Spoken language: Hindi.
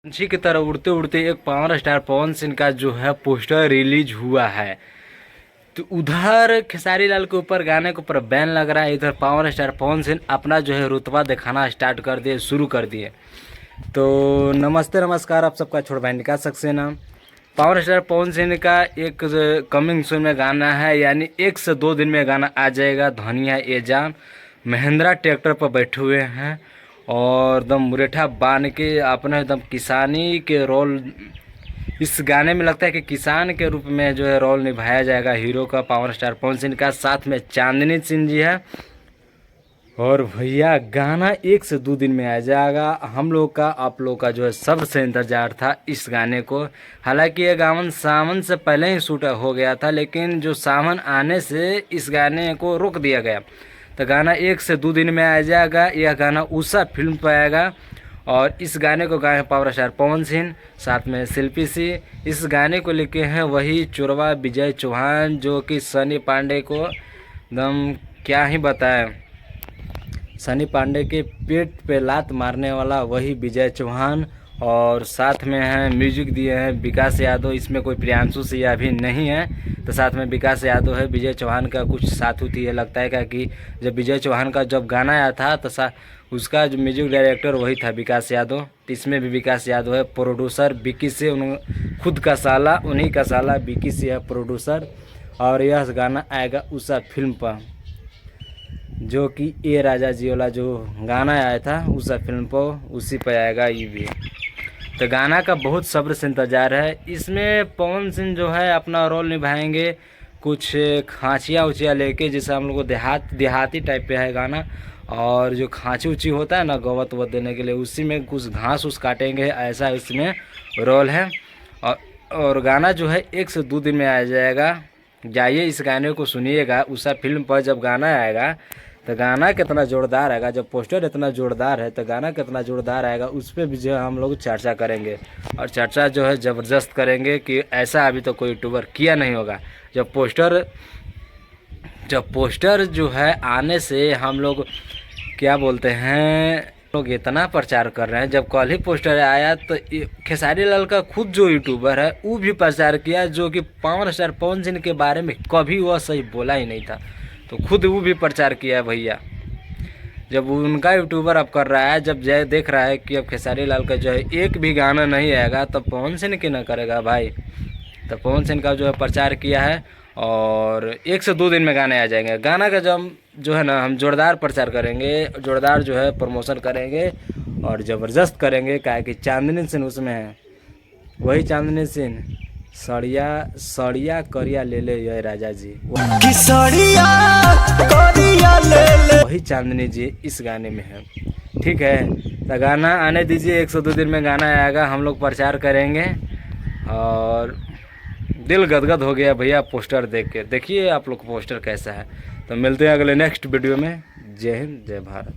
पंछी की तरह उड़ते उड़ते एक पावर स्टार पवन सिंह का जो है पोस्टर रिलीज हुआ है। तो उधर खेसारी लाल के ऊपर गाने के ऊपर बैन लग रहा है, इधर पावर स्टार पवन सिंह अपना जो है रुतबा दिखाना स्टार्ट कर दिए, शुरू कर दिए। तो नमस्ते नमस्कार, आप सबका छोड़ भाई निकाल सक्सेना। पावर स्टार पवन सिंह का एक कमिंग सून में गाना है, यानी 1 से 2 दिन में गाना आ जाएगा। धनिया ए जान महिंद्रा ट्रैक्टर पर बैठे हुए हैं और एकदम मुरेठा बांध के अपने एकदम किसानी के रोल इस गाने में लगता है कि किसान के रूप में जो है रोल निभाया जाएगा हीरो का, पावर स्टार पवन सिंह का। साथ में चांदनी सिंह जी है। और भैया गाना 1 से 2 दिन में आ जाएगा। हम लोग का आप लोग का जो है सबसे इंतजार था इस गाने को। हालांकि ये गावन सावन से पहले ही शूट हो गया था, लेकिन जो सावन आने से इस गाने को रोक दिया गया। तो गाना 1 से 2 दिन में आ जाएगा। यह गाना उषा फिल्म पर आएगा और इस गाने को गाए हैं पावर स्टार पवन सिंह, साथ में शिल्पी सिंह। इस गाने को लिखे हैं वही चोरवा विजय चौहान, जो कि सनी पांडे को एकदम क्या ही बताएं, सनी पांडे के पेट पे लात मारने वाला वही विजय चौहान। और साथ में हैं म्यूजिक दिए हैं विकास यादव। इसमें कोई प्रियांशु सिंह भी नहीं है, तो साथ में विकास यादव है। विजय चौहान का कुछ साथ होती है लगता है क्या कि जब विजय चौहान का जब गाना आया था तो उसका जो म्यूजिक डायरेक्टर वही था विकास यादव। तो इसमें भी विकास यादव है। प्रोड्यूसर विकी से खुद का साला, उन्हीं का साला विकी से है प्रोड्यूसर। और यह गाना आएगा उषा फिल्म पर, जो कि ए राजा जी वाला जो गाना आया था उषा फिल्म पर, उसी पर आएगा ये भी। तो गाना का बहुत सब्र से इंतज़ार है। इसमें पवन सिंह जो है अपना रोल निभाएंगे, कुछ खाँचियाँ उचियाँ लेके, जैसे हम लोग को देहाती टाइप पे है गाना। और जो खाँची उची होता है ना गवत वत देने के लिए, उसी में कुछ घास उस काटेंगे, ऐसा इसमें रोल है। और गाना जो है 1 से 2 दिन में आ जाएगा। जाइए इस गाने को सुनिएगा उषा फिल्म पर। जब गाना आएगा तो गाना कितना जोरदार आएगा, जब पोस्टर इतना जोरदार है तो गाना कितना जोरदार आएगा, उस पर भी जो है हम लोग चर्चा करेंगे। और चर्चा जो है ज़बरदस्त करेंगे कि ऐसा अभी तो कोई यूट्यूबर किया नहीं होगा। जब पोस्टर जो है आने से हम लोग क्या बोलते हैं, लोग इतना प्रचार कर रहे हैं। जब कल ही पोस्टर आया तो खेसारी लाल का खुद जो यूट्यूबर है वो भी प्रचार किया, जो कि पावर स्टार पवन सिंह के बारे में कभी वह सही बोला ही नहीं था, तो खुद वो भी प्रचार किया है भैया। जब उनका यूट्यूबर अब कर रहा है, जब जय देख रहा है कि अब खेसारी लाल का जो है एक भी गाना नहीं आएगा, तब पवन सिंह की ना करेगा भाई। तो पवन सिंह का जो है प्रचार किया है और 1 से 2 दिन में गाने आ जाएंगे। गाना का जब जो है ना हम जोरदार प्रचार करेंगे, जोरदार जो है प्रमोशन करेंगे और ज़बरदस्त करेंगे। क्या कि चांदनी सिंह उसमें है, वही चांदनी सिंह सड़िया करिया ले ले ये राजा जी, वही चांदनी जी इस गाने में है। ठीक है, तो गाना आने दीजिए, 1 से 2 दिन में गाना आएगा, हम लोग प्रचार करेंगे। और दिल गदगद हो गया भैया पोस्टर देख के। देखिए आप लोग पोस्टर कैसा है। तो मिलते हैं अगले नेक्स्ट वीडियो में। जय हिंद, जय भारत।